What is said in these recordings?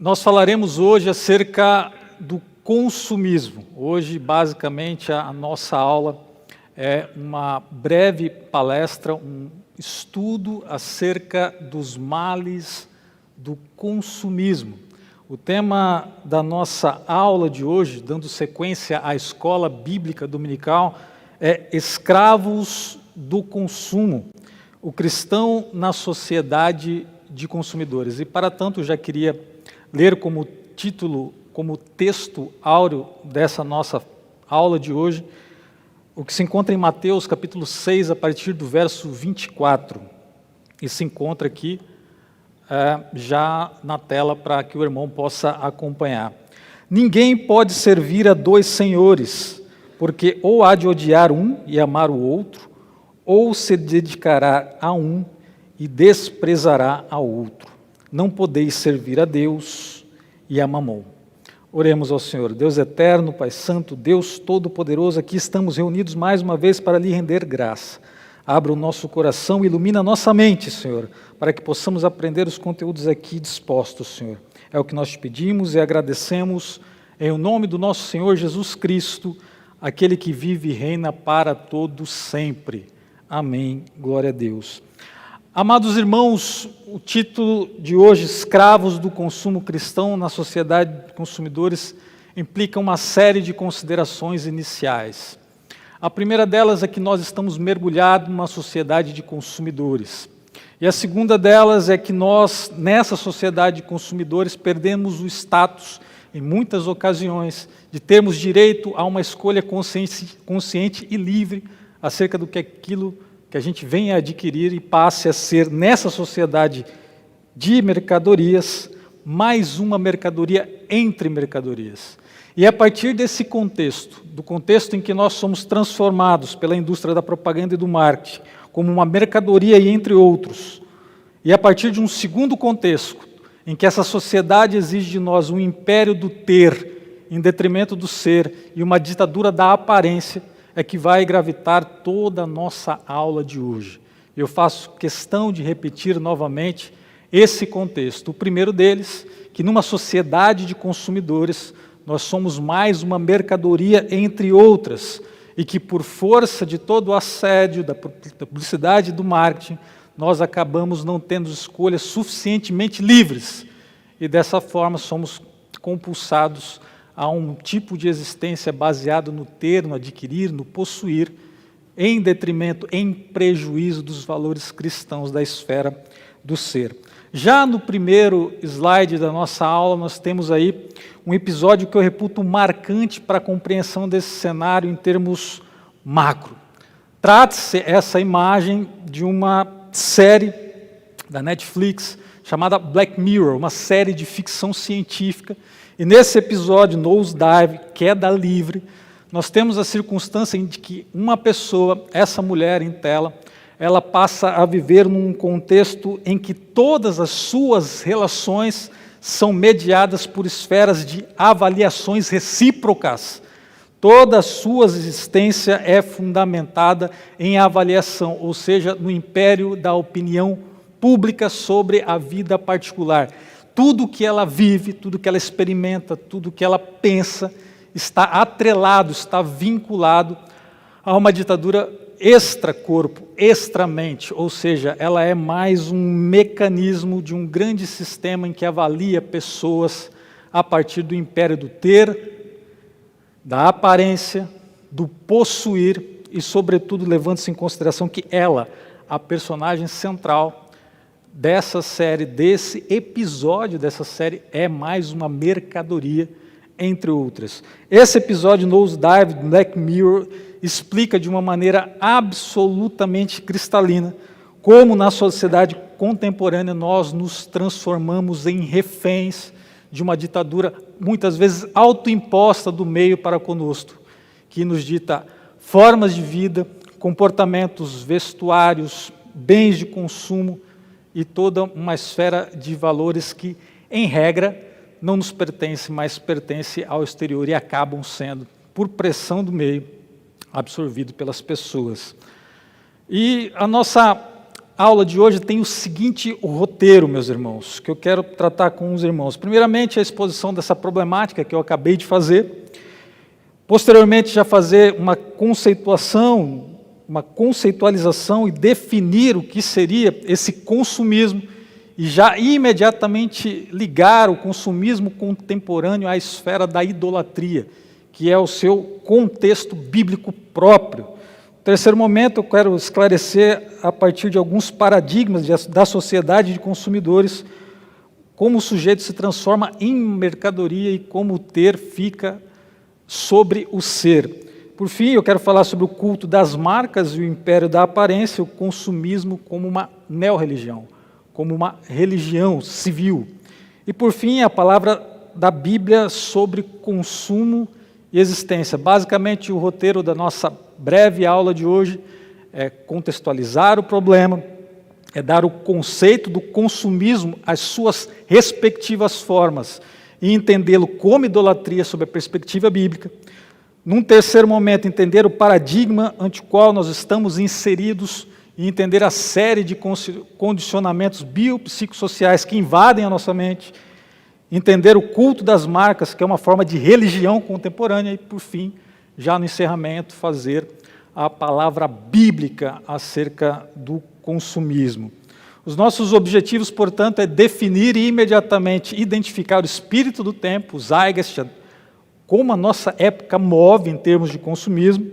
Nós falaremos hoje acerca do consumismo. Hoje, basicamente, a nossa aula é uma breve palestra, um estudo acerca dos males do consumismo. O tema da nossa aula de hoje, dando sequência à escola bíblica dominical, é Escravos do Consumo, o cristão na sociedade de consumidores. E, para tanto, já queria ler como título, como texto áureo dessa nossa aula de hoje, o que se encontra em Mateus capítulo 6, a partir do verso 24. E se encontra aqui já na tela para que o irmão possa acompanhar. Ninguém pode servir a dois senhores, porque ou há de odiar um e amar o outro, ou se dedicará a um e desprezará ao outro. Não podeis servir a Deus e a Mamon. Oremos ao Senhor. Deus eterno, Pai Santo, Deus Todo-Poderoso, aqui estamos reunidos mais uma vez para lhe render graça. Abra o nosso coração e ilumina a nossa mente, Senhor, para que possamos aprender os conteúdos aqui dispostos, Senhor. É o que nós te pedimos e agradecemos em nome do nosso Senhor Jesus Cristo, aquele que vive e reina para todos sempre. Amém. Glória a Deus. Amados irmãos, o título de hoje, Escravos do Consumo Cristão na Sociedade de Consumidores, implica uma série de considerações iniciais. A primeira delas é que nós estamos mergulhados numa sociedade de consumidores. E a segunda delas é que nós, nessa sociedade de consumidores, perdemos o status, em muitas ocasiões, de termos direito a uma escolha consciente e livre acerca do que aquilo que a gente venha a adquirir e passe a ser, nessa sociedade de mercadorias, mais uma mercadoria entre mercadorias. E a partir desse contexto, do contexto em que nós somos transformados pela indústria da propaganda e do marketing, como uma mercadoria e entre outros, e a partir de um segundo contexto, em que essa sociedade exige de nós um império do ter, em detrimento do ser, e uma ditadura da aparência, é que vai gravitar toda a nossa aula de hoje. Eu faço questão de repetir novamente esse contexto. O primeiro deles, que numa sociedade de consumidores, nós somos mais uma mercadoria entre outras, e que por força de todo o assédio, da publicidade e do marketing, nós acabamos não tendo escolhas suficientemente livres, e dessa forma somos compulsados a um tipo de existência baseado no ter, no adquirir, no possuir, em detrimento, em prejuízo dos valores cristãos da esfera do ser. Já no primeiro slide da nossa aula, nós temos aí um episódio que eu reputo marcante para a compreensão desse cenário em termos macro. Trata-se essa imagem de uma série da Netflix chamada Black Mirror, uma série de ficção científica. E nesse episódio, Nosedive, Queda Livre, nós temos a circunstância de que uma pessoa, essa mulher em tela, ela passa a viver num contexto em que todas as suas relações são mediadas por esferas de avaliações recíprocas. Toda a sua existência é fundamentada em avaliação, ou seja, no império da opinião pública sobre a vida particular. Tudo que ela vive, tudo que ela experimenta, tudo que ela pensa, está atrelado, está vinculado a uma ditadura extracorpo, extramente, ou seja, ela é mais um mecanismo de um grande sistema em que avalia pessoas a partir do império do ter, da aparência, do possuir e, sobretudo, levando-se em consideração que ela, a personagem central dessa série, desse episódio dessa série, é mais uma mercadoria, entre outras. Esse episódio Nosedive, Black Mirror, explica de uma maneira absolutamente cristalina como na sociedade contemporânea nós nos transformamos em reféns de uma ditadura, muitas vezes autoimposta do meio para conosco, que nos dita formas de vida, comportamentos, vestuários, bens de consumo, e toda uma esfera de valores que, em regra, não nos pertence, mas pertence ao exterior e acabam sendo, por pressão do meio, absorvidos pelas pessoas. E a nossa aula de hoje tem o seguinte roteiro, meus irmãos, que eu quero tratar com os irmãos. Primeiramente, a exposição dessa problemática que eu acabei de fazer. Posteriormente, já fazer uma conceitualização e definir o que seria esse consumismo e já imediatamente ligar o consumismo contemporâneo à esfera da idolatria, que é o seu contexto bíblico próprio. No terceiro momento, eu quero esclarecer, a partir de alguns paradigmas da sociedade de consumidores, como o sujeito se transforma em mercadoria e como o ter fica sobre o ser. Por fim, eu quero falar sobre o culto das marcas e o império da aparência, o consumismo como uma neo-religião, como uma religião civil. E, por fim, a palavra da Bíblia sobre consumo e existência. Basicamente, o roteiro da nossa breve aula de hoje é contextualizar o problema, é dar o conceito do consumismo às suas respectivas formas e entendê-lo como idolatria sob a perspectiva bíblica. Num terceiro momento, entender o paradigma ante o qual nós estamos inseridos e entender a série de condicionamentos biopsicossociais que invadem a nossa mente, entender o culto das marcas, que é uma forma de religião contemporânea, e, por fim, já no encerramento, fazer a palavra bíblica acerca do consumismo. Os nossos objetivos, portanto, é definir e imediatamente identificar o espírito do tempo, o Zeitgeist, como a nossa época move em termos de consumismo,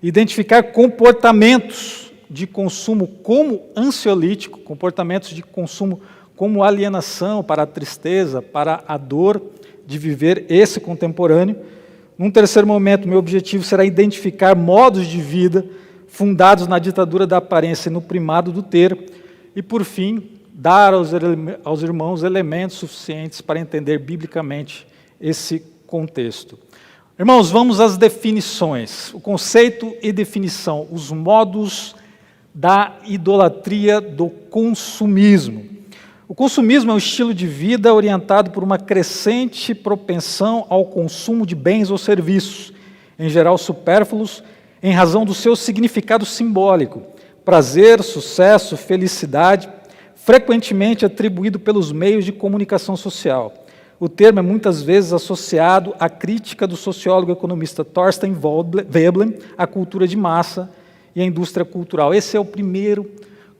identificar comportamentos de consumo como ansiolítico, comportamentos de consumo como alienação para a tristeza, para a dor de viver esse contemporâneo. Num terceiro momento, meu objetivo será identificar modos de vida fundados na ditadura da aparência e no primado do ter, e, por fim, dar aos irmãos elementos suficientes para entender biblicamente esse contexto. Irmãos, vamos às definições. O conceito e definição, os modos da idolatria do consumismo. O consumismo é um estilo de vida orientado por uma crescente propensão ao consumo de bens ou serviços, em geral supérfluos, em razão do seu significado simbólico, prazer, sucesso, felicidade, frequentemente atribuído pelos meios de comunicação social. O termo é muitas vezes associado à crítica do sociólogo e economista Thorstein Veblen à cultura de massa e à indústria cultural. Esse é o primeiro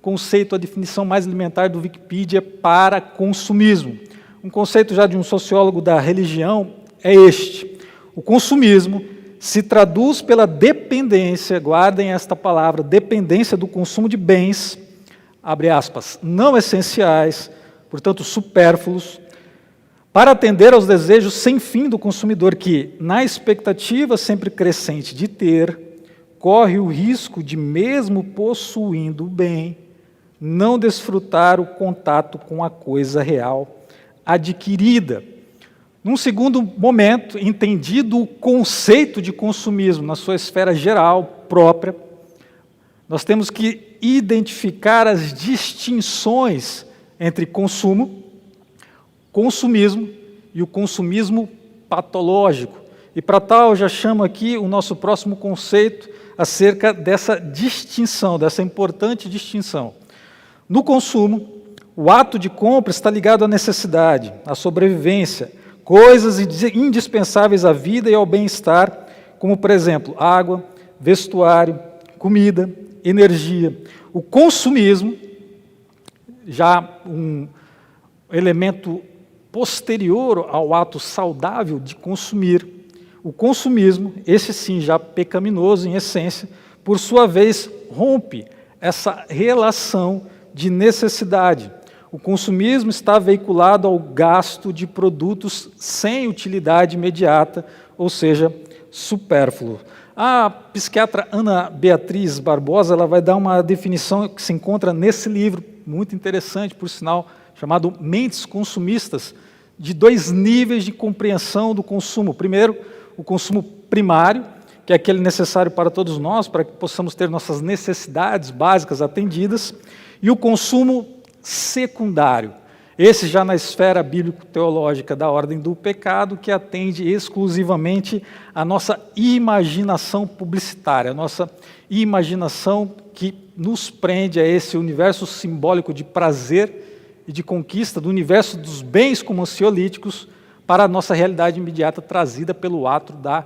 conceito, a definição mais elementar do Wikipedia para consumismo. Um conceito já de um sociólogo da religião é este: o consumismo se traduz pela dependência, guardem esta palavra, dependência do consumo de bens, abre aspas, não essenciais, portanto supérfluos, para atender aos desejos sem fim do consumidor que, na expectativa sempre crescente de ter, corre o risco de, mesmo possuindo o bem, não desfrutar o contato com a coisa real adquirida. Num segundo momento, entendido o conceito de consumismo na sua esfera geral, própria, nós temos que identificar as distinções entre consumo, consumismo e o consumismo patológico. E para tal, eu já chamo aqui o nosso próximo conceito acerca dessa distinção, dessa importante distinção. No consumo, o ato de compra está ligado à necessidade, à sobrevivência, coisas indispensáveis à vida e ao bem-estar, como, por exemplo, água, vestuário, comida, energia. O consumismo, já um elemento posterior ao ato saudável de consumir, o consumismo, esse sim já pecaminoso em essência, por sua vez rompe essa relação de necessidade. O consumismo está veiculado ao gasto de produtos sem utilidade imediata, ou seja, supérfluo. A psiquiatra Ana Beatriz Barbosa ela vai dar uma definição que se encontra nesse livro, muito interessante, por sinal, chamado Mentes Consumistas, de 2 níveis de compreensão do consumo. Primeiro, o consumo primário, que é aquele necessário para todos nós, para que possamos ter nossas necessidades básicas atendidas, e o consumo secundário. Esse já na esfera bíblico-teológica da ordem do pecado, que atende exclusivamente à nossa imaginação publicitária, a nossa imaginação que nos prende a esse universo simbólico de prazer e de conquista, do universo dos bens como ansiolíticos, para a nossa realidade imediata trazida pelo ato da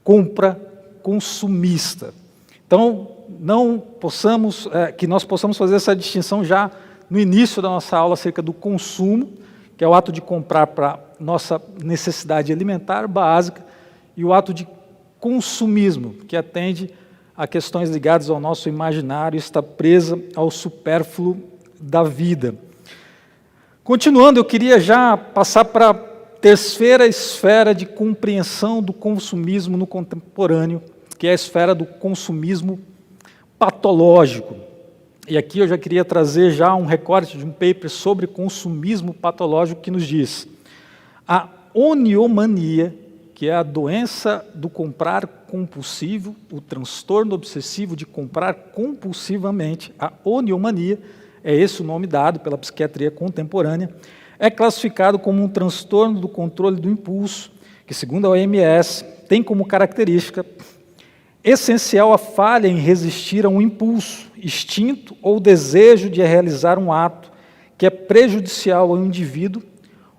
compra consumista. Então, que nós possamos fazer essa distinção já no início da nossa aula acerca do consumo, que é o ato de comprar para nossa necessidade alimentar básica, e o ato de consumismo, que atende a questões ligadas ao nosso imaginário e está presa ao supérfluo da vida. Continuando, eu queria já passar para a terceira esfera de compreensão do consumismo no contemporâneo, que é a esfera do consumismo patológico. E aqui eu já queria trazer já um recorte de um paper sobre consumismo patológico que nos diz: a oniomania, que é a doença do comprar compulsivo, o transtorno obsessivo de comprar compulsivamente, a oniomania, é esse o nome dado pela psiquiatria contemporânea, é classificado como um transtorno do controle do impulso, que, segundo a OMS, tem como característica essencial a falha em resistir a um impulso, instinto ou desejo de realizar um ato que é prejudicial ao indivíduo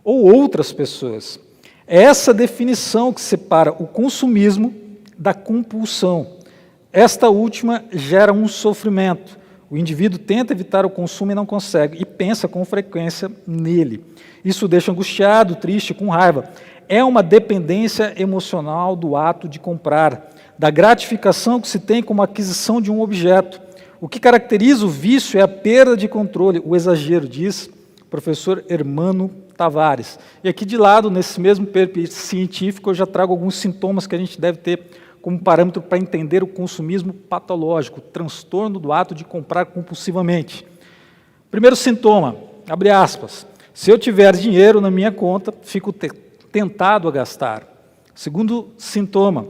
ou outras pessoas. É essa definição que separa o consumismo da compulsão. Esta última gera um sofrimento. O indivíduo tenta evitar o consumo e não consegue, e pensa com frequência nele. Isso o deixa angustiado, triste, com raiva. É uma dependência emocional do ato de comprar, da gratificação que se tem como aquisição de um objeto. O que caracteriza o vício é a perda de controle, o exagero, diz o professor Hermano Tavares. E aqui de lado, nesse mesmo paper científico, eu já trago alguns sintomas que a gente deve ter como parâmetro para entender o consumismo patológico, o transtorno do ato de comprar compulsivamente. Primeiro sintoma, abre aspas, se eu tiver dinheiro na minha conta, fico tentado a gastar. Segundo sintoma,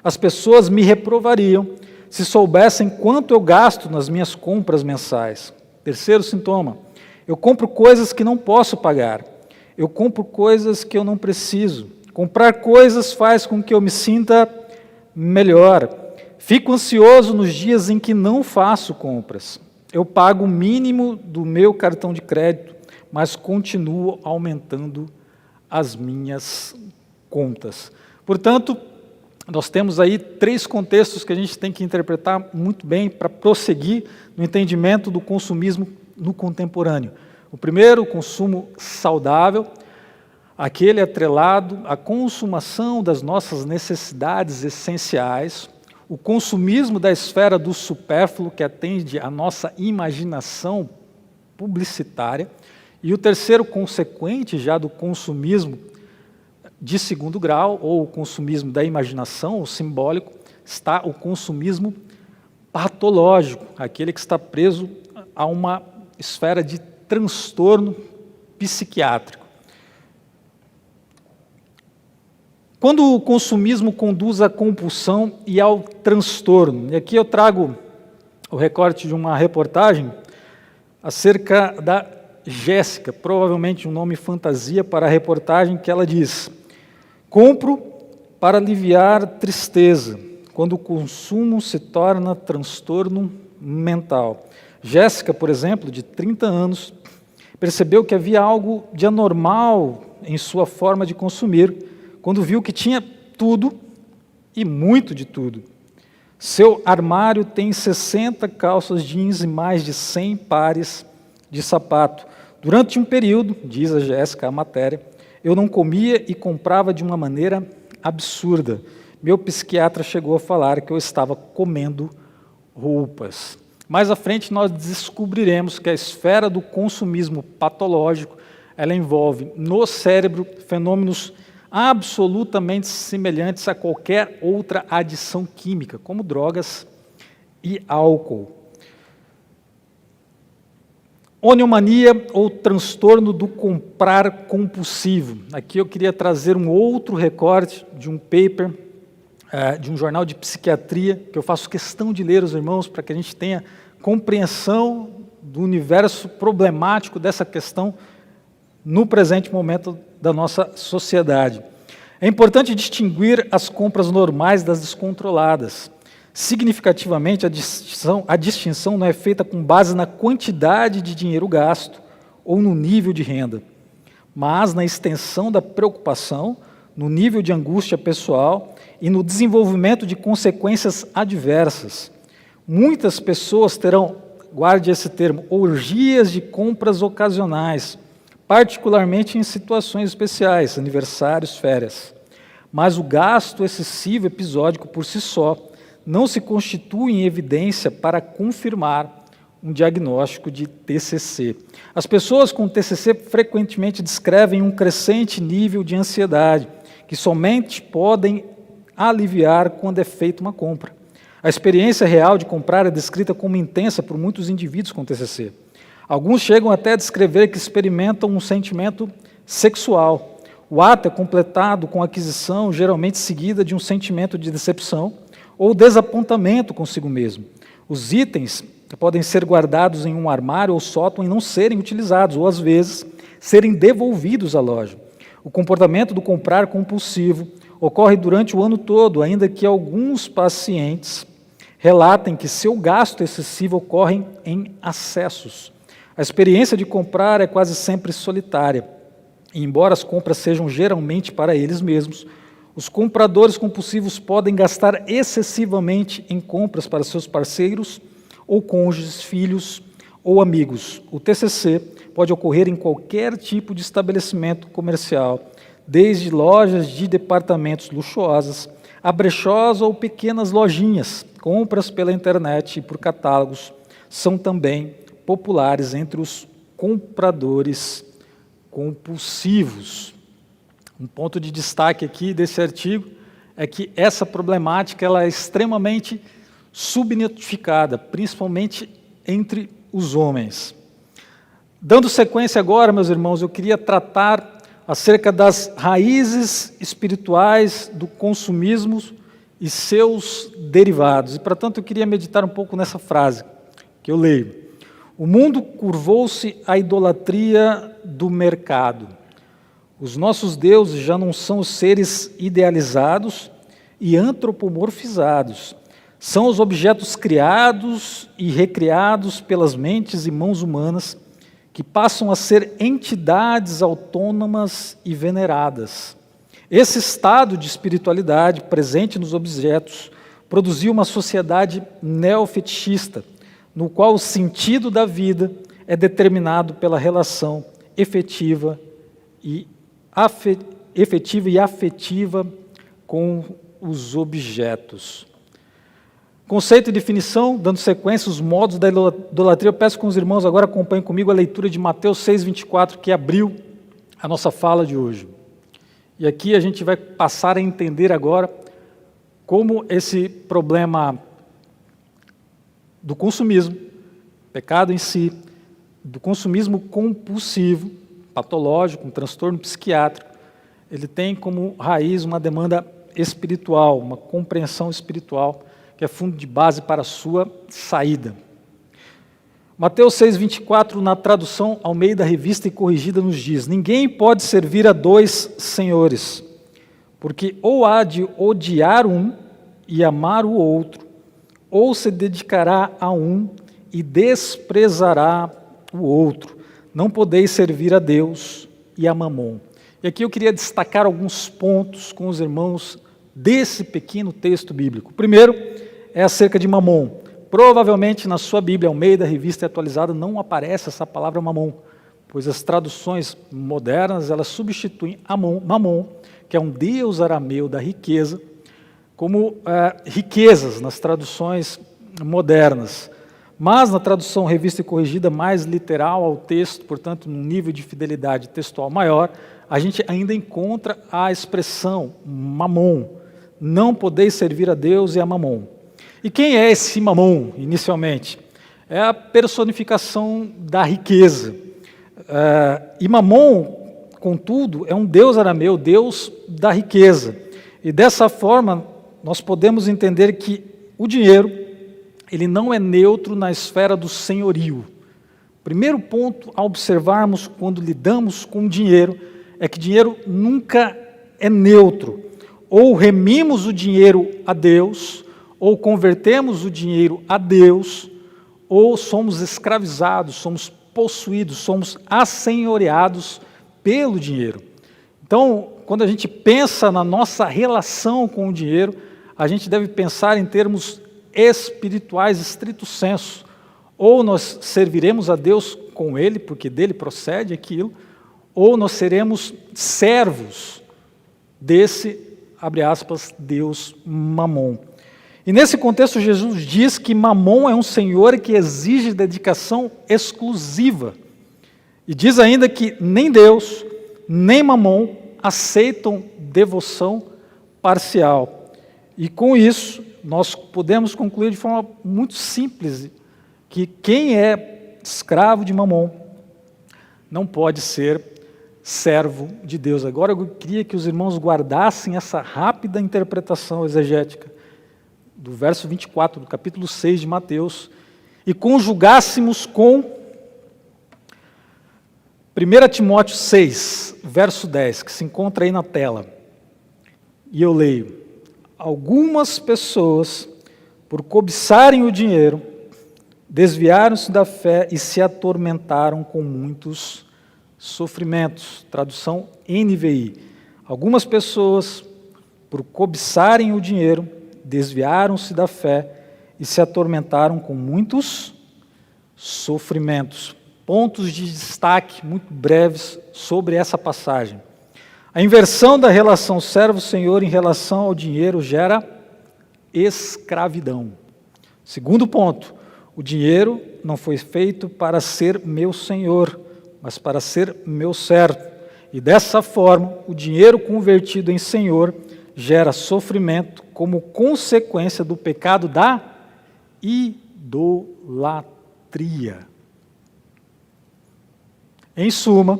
as pessoas me reprovariam se soubessem quanto eu gasto nas minhas compras mensais. Terceiro sintoma, eu compro coisas que não posso pagar. Eu compro coisas que eu não preciso. Comprar coisas faz com que eu me sinta melhor. Fico ansioso nos dias em que não faço compras. Eu pago o mínimo do meu cartão de crédito, mas continuo aumentando as minhas contas. Portanto, nós temos aí 3 contextos que a gente tem que interpretar muito bem para prosseguir no entendimento do consumismo no contemporâneo. O primeiro, o consumo saudável, aquele atrelado à consumação das nossas necessidades essenciais, o consumismo da esfera do supérfluo, que atende à nossa imaginação publicitária, e o terceiro, consequente já do consumismo de segundo grau, ou o consumismo da imaginação, o simbólico, está o consumismo patológico, aquele que está preso a uma esfera de transtorno psiquiátrico. Quando o consumismo conduz à compulsão e ao transtorno, e aqui eu trago o recorte de uma reportagem acerca da Jéssica, provavelmente um nome fantasia para a reportagem, que ela diz: compro para aliviar tristeza, quando o consumo se torna transtorno mental. Jéssica, por exemplo, de 30 anos, percebeu que havia algo de anormal em sua forma de consumir, quando viu que tinha tudo e muito de tudo. Seu armário tem 60 calças jeans e mais de 100 pares de sapato. Durante um período, diz a Jéssica, a matéria, eu não comia e comprava de uma maneira absurda. Meu psiquiatra chegou a falar que eu estava comendo roupas. Mais à frente nós descobriremos que a esfera do consumismo patológico, ela envolve no cérebro fenômenos absolutamente semelhantes a qualquer outra adição química, como drogas e álcool. Oniomania ou transtorno do comprar compulsivo. Aqui eu queria trazer um outro recorte de um paper, de um jornal de psiquiatria, que eu faço questão de ler, os irmãos, para que a gente tenha compreensão do universo problemático dessa questão no presente momento da nossa sociedade. É importante distinguir as compras normais das descontroladas. Significativamente, a distinção não é feita com base na quantidade de dinheiro gasto ou no nível de renda, mas na extensão da preocupação, no nível de angústia pessoal e no desenvolvimento de consequências adversas. Muitas pessoas terão, guarde esse termo, orgias de compras ocasionais, particularmente em situações especiais, aniversários, férias. Mas o gasto excessivo episódico por si só não se constitui em evidência para confirmar um diagnóstico de TCC. As pessoas com TCC frequentemente descrevem um crescente nível de ansiedade, que somente podem aliviar quando é feita uma compra. A experiência real de comprar é descrita como intensa por muitos indivíduos com TCC. Alguns chegam até a descrever que experimentam um sentimento sexual. O ato é completado com a aquisição, geralmente seguida de um sentimento de decepção ou desapontamento consigo mesmo. Os itens podem ser guardados em um armário ou sótão e não serem utilizados, ou às vezes serem devolvidos à loja. O comportamento do comprar compulsivo ocorre durante o ano todo, ainda que alguns pacientes relatem que seu gasto excessivo ocorre em acessos. A experiência de comprar é quase sempre solitária, e embora as compras sejam geralmente para eles mesmos, os compradores compulsivos podem gastar excessivamente em compras para seus parceiros ou cônjuges, filhos ou amigos. O TCC pode ocorrer em qualquer tipo de estabelecimento comercial, desde lojas de departamentos luxuosas a brechós ou pequenas lojinhas. Compras pela internet e por catálogos são também populares entre os compradores compulsivos. Um ponto de destaque aqui desse artigo é que essa problemática ela é extremamente subnotificada, principalmente entre os homens. Dando sequência agora, meus irmãos, eu queria tratar acerca das raízes espirituais do consumismo e seus derivados. E, portanto, eu queria meditar um pouco nessa frase que eu leio. O mundo curvou-se à idolatria do mercado. Os nossos deuses já não são os seres idealizados e antropomorfizados. São os objetos criados e recriados pelas mentes e mãos humanas que passam a ser entidades autônomas e veneradas. Esse estado de espiritualidade presente nos objetos produziu uma sociedade neofetichista, no qual o sentido da vida é determinado pela relação efetiva e afetiva com os objetos. Conceito e definição, dando sequência, os modos da idolatria. Eu peço que os irmãos agora acompanhem comigo a leitura de Mateus 6:24, que abriu a nossa fala de hoje. E aqui a gente vai passar a entender agora como esse problema do consumismo, pecado em si, do consumismo compulsivo, patológico, um transtorno psiquiátrico, ele tem como raiz uma demanda espiritual, uma compreensão espiritual, que é fundo de base para a sua saída. Mateus 6:24, na tradução Almeida Revista e Corrigida, nos diz: ninguém pode servir a dois senhores, porque ou há de odiar um e amar o outro, ou se dedicará a um e desprezará o outro. Não podeis servir a Deus e a Mamon. E aqui eu queria destacar alguns pontos com os irmãos desse pequeno texto bíblico. O primeiro é acerca de Mamon. Provavelmente na sua Bíblia, Almeida, Revista e Atualizada, não aparece essa palavra Mamon, pois as traduções modernas, elas substituem Mamon, que é um deus arameu da riqueza, como riquezas nas traduções modernas. Mas na tradução Revista e Corrigida, mais literal ao texto, portanto, num nível de fidelidade textual maior, a gente ainda encontra a expressão Mamon. Não podeis servir a Deus e a Mamon. E quem é esse Mamon, inicialmente? É a personificação da riqueza. E Mamon, contudo, é um deus arameu, deus da riqueza. E dessa forma, nós podemos entender que o dinheiro, ele não é neutro na esfera do senhorio. Primeiro ponto a observarmos quando lidamos com dinheiro é que dinheiro nunca é neutro. Ou remimos o dinheiro a Deus, ou convertemos o dinheiro a Deus, ou somos escravizados, somos possuídos, somos assenhoreados pelo dinheiro. Então, quando a gente pensa na nossa relação com o dinheiro, a gente deve pensar em termos espirituais, estrito sensu. Ou nós serviremos a Deus com ele, porque dele procede aquilo, ou nós seremos servos desse, abre aspas, Deus Mamon. E nesse contexto, Jesus diz que Mamon é um senhor que exige dedicação exclusiva. E diz ainda que nem Deus, nem Mamon aceitam devoção parcial. E com isso, nós podemos concluir de forma muito simples que quem é escravo de Mamon não pode ser servo de Deus. Agora eu queria que os irmãos guardassem essa rápida interpretação exegética do verso 24, do capítulo 6 de Mateus, e conjugássemos com 1 Timóteo 6, verso 10, que se encontra aí na tela. E eu leio: algumas pessoas, por cobiçarem o dinheiro, desviaram-se da fé e se atormentaram com muitos sofrimentos. Tradução NVI. Algumas pessoas, por cobiçarem o dinheiro, desviaram-se da fé e se atormentaram com muitos sofrimentos. Pontos de destaque muito breves sobre essa passagem. A inversão da relação servo-senhor em relação ao dinheiro gera escravidão. Segundo ponto, o dinheiro não foi feito para ser meu senhor, mas para ser meu servo. E dessa forma, o dinheiro convertido em senhor gera sofrimento como consequência do pecado da idolatria. Em suma,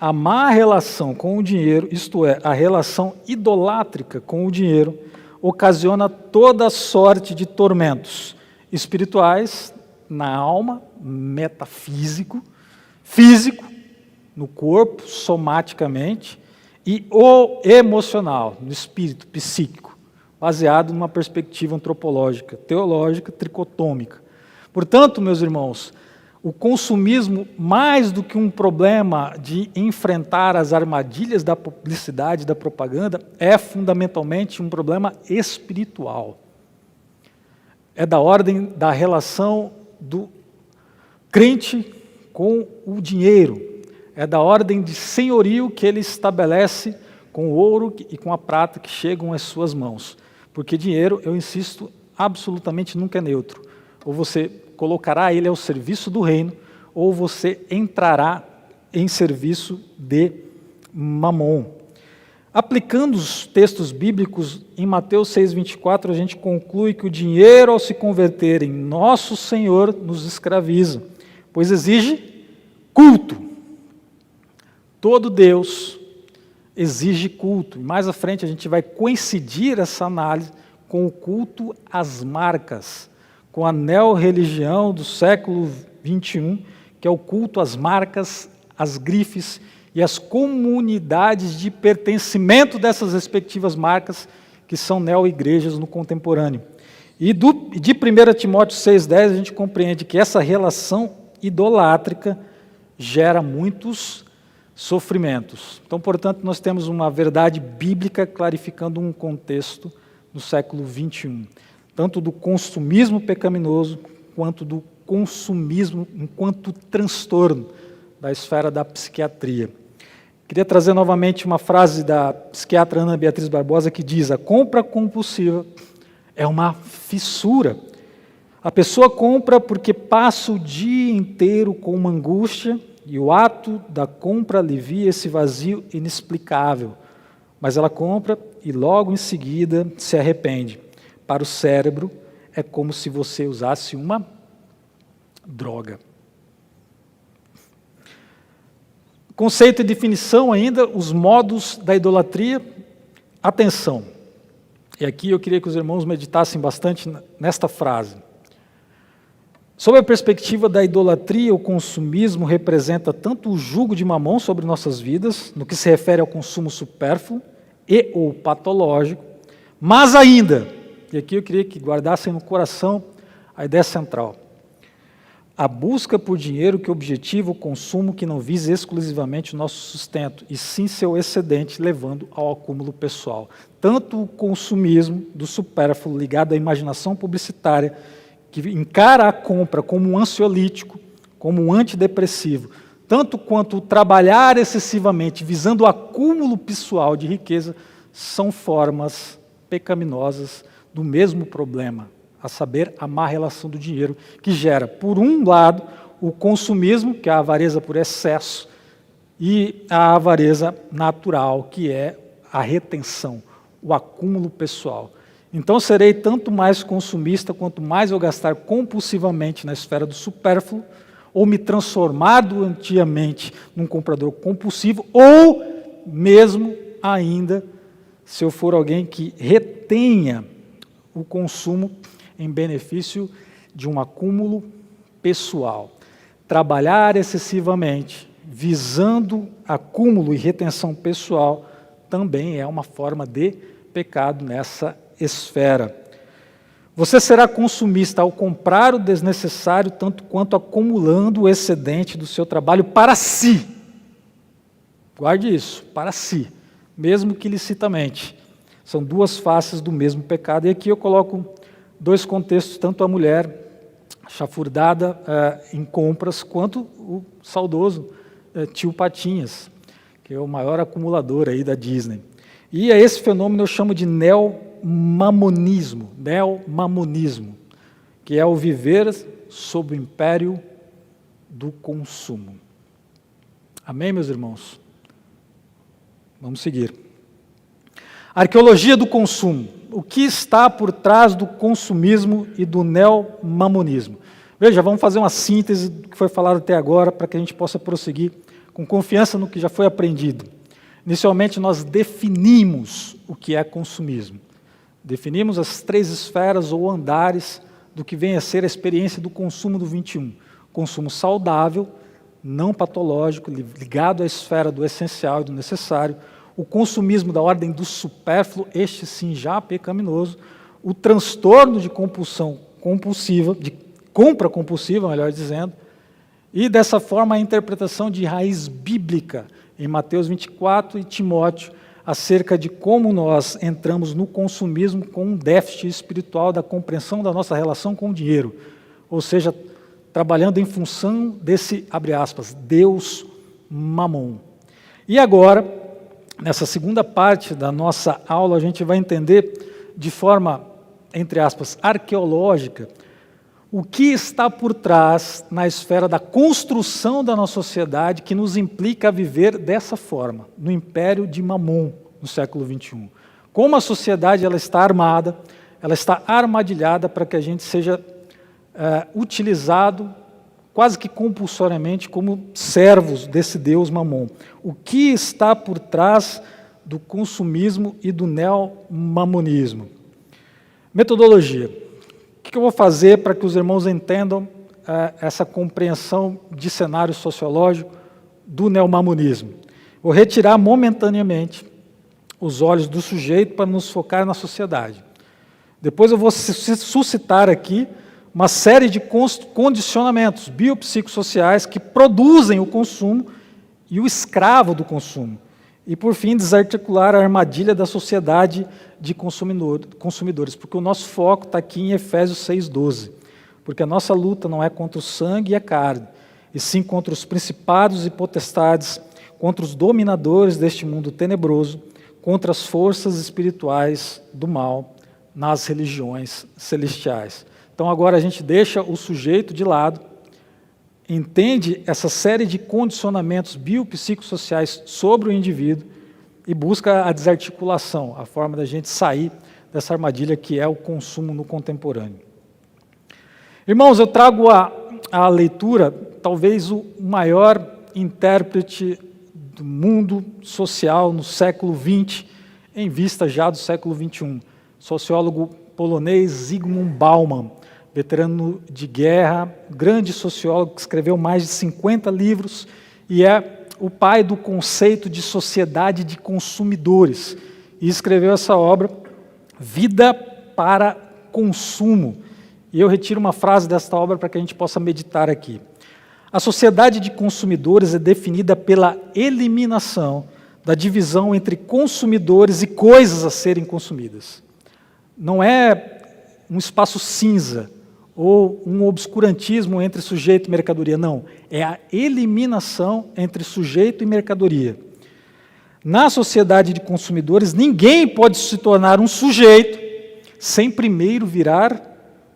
a má relação com o dinheiro, isto é, a relação idolátrica com o dinheiro, ocasiona toda sorte de tormentos espirituais na alma, metafísico, físico, no corpo, somaticamente, e o emocional, no espírito, psíquico, baseado numa perspectiva antropológica, teológica, tricotômica. Portanto, meus irmãos, o consumismo, mais do que um problema de enfrentar as armadilhas da publicidade, da propaganda, é fundamentalmente um problema espiritual. É da ordem da relação do crente com o dinheiro. É da ordem de senhorio que ele estabelece com o ouro e com a prata que chegam às suas mãos. Porque dinheiro, eu insisto, absolutamente nunca é neutro. Ou você colocará ele ao serviço do reino, ou você entrará em serviço de Mamon. Aplicando os textos bíblicos, em Mateus 6,24, a gente conclui que o dinheiro, ao se converter em nosso Senhor, nos escraviza, pois exige culto. Todo Deus exige culto. E mais à frente a gente vai coincidir essa análise com o culto às marcas, com a neo-religião do século XXI, que é o culto às marcas, às grifes e às comunidades de pertencimento dessas respectivas marcas, que são neo-igrejas no contemporâneo. E de 1 Timóteo 6,10 a gente compreende que essa relação idolátrica gera muitos sofrimentos. Então, portanto, nós temos uma verdade bíblica clarificando um contexto no século XXI, tanto do consumismo pecaminoso, quanto do consumismo enquanto transtorno da esfera da psiquiatria. Queria trazer novamente uma frase da psiquiatra Ana Beatriz Barbosa que diz: a compra compulsiva é uma fissura. A pessoa compra porque passa o dia inteiro com uma angústia e o ato da compra alivia esse vazio inexplicável. Mas ela compra e logo em seguida se arrepende. Para o cérebro, é como se você usasse uma droga. Conceito e definição ainda, os modos da idolatria. Atenção. E aqui eu queria que os irmãos meditassem bastante nesta frase. Sob a perspectiva da idolatria, o consumismo representa tanto o jugo de Mamon sobre nossas vidas, no que se refere ao consumo supérfluo e ou patológico, mas ainda, e aqui eu queria que guardassem no coração a ideia central, a busca por dinheiro que objetiva o consumo que não visa exclusivamente o nosso sustento, e sim seu excedente, levando ao acúmulo pessoal. Tanto o consumismo do supérfluo ligado à imaginação publicitária, que encara a compra como um ansiolítico, como um antidepressivo, tanto quanto o trabalhar excessivamente visando o acúmulo pessoal de riqueza, são formas pecaminosas do mesmo problema, a saber, a má relação do dinheiro, que gera, por um lado, o consumismo, que é a avareza por excesso, e a avareza natural, que é a retenção, o acúmulo pessoal. Então, serei tanto mais consumista, quanto mais eu gastar compulsivamente na esfera do supérfluo, ou me transformar doentiamente num comprador compulsivo, ou mesmo ainda, se eu for alguém que retenha o consumo em benefício de um acúmulo pessoal. Trabalhar excessivamente, visando acúmulo e retenção pessoal, também é uma forma de pecado nessa esfera. Você será consumista ao comprar o desnecessário, tanto quanto acumulando o excedente do seu trabalho para si. Guarde isso, para si, mesmo que ilicitamente. São duas faces do mesmo pecado. E aqui eu coloco dois contextos, tanto a mulher chafurdada em compras, quanto o saudoso tio Patinhas, que é o maior acumulador aí da Disney. E a esse fenômeno eu chamo de neomamonismo, que é o viver sob o império do consumo. Amém, meus irmãos? Vamos seguir. Arqueologia do consumo. O que está por trás do consumismo e do neomamonismo? Veja, vamos fazer uma síntese do que foi falado até agora, para que a gente possa prosseguir com confiança no que já foi aprendido. Inicialmente, nós definimos o que é consumismo. Definimos as três esferas ou andares do que vem a ser a experiência do consumo do 21. Consumo saudável, não patológico, ligado à esfera do essencial e do necessário. O consumismo da ordem do supérfluo, este sim já pecaminoso. O transtorno de compulsão compulsiva, de compra compulsiva, melhor dizendo. E, dessa forma, a interpretação de raiz bíblica em Mateus 24 e Timóteo, acerca de como nós entramos no consumismo com um déficit espiritual da compreensão da nossa relação com o dinheiro. Ou seja, trabalhando em função desse, abre aspas, Deus Mamon. E agora, nessa segunda parte da nossa aula, a gente vai entender de forma, entre aspas, arqueológica, o que está por trás na esfera da construção da nossa sociedade que nos implica a viver dessa forma, no império de Mamon, no século XXI. Como a sociedade ela está armada, ela está armadilhada para que a gente seja utilizado quase que compulsoriamente como servos desse Deus Mamon. O que está por trás do consumismo e do neomamonismo? Metodologia. O que eu vou fazer para que os irmãos entendam essa compreensão de cenário sociológico do neomamonismo? Vou retirar momentaneamente os olhos do sujeito para nos focar na sociedade. Depois eu vou suscitar aqui uma série de condicionamentos biopsicossociais que produzem o consumo e o escravo do consumo. E, por fim, desarticular a armadilha da sociedade de consumidores, porque o nosso foco está aqui em Efésios 6,12, porque a nossa luta não é contra o sangue e a carne, e sim contra os principados e potestades, contra os dominadores deste mundo tenebroso, contra as forças espirituais do mal nas religiões celestiais. Então agora a gente deixa o sujeito de lado, entende essa série de condicionamentos biopsicossociais sobre o indivíduo e busca a desarticulação, a forma da gente sair dessa armadilha que é o consumo no contemporâneo. Irmãos, eu trago a leitura, talvez o maior intérprete do mundo social no século XX, em vista já do século XXI, sociólogo polonês Zygmunt Bauman. veterano de guerra, grande sociólogo que escreveu mais de 50 livros e é o pai do conceito de sociedade de consumidores. E escreveu essa obra, Vida para Consumo. E eu retiro uma frase desta obra para que a gente possa meditar aqui. A sociedade de consumidores é definida pela eliminação da divisão entre consumidores e coisas a serem consumidas. Não é um espaço cinza ou um obscurantismo entre sujeito e mercadoria, não. É a eliminação entre sujeito e mercadoria. Na sociedade de consumidores, ninguém pode se tornar um sujeito sem primeiro virar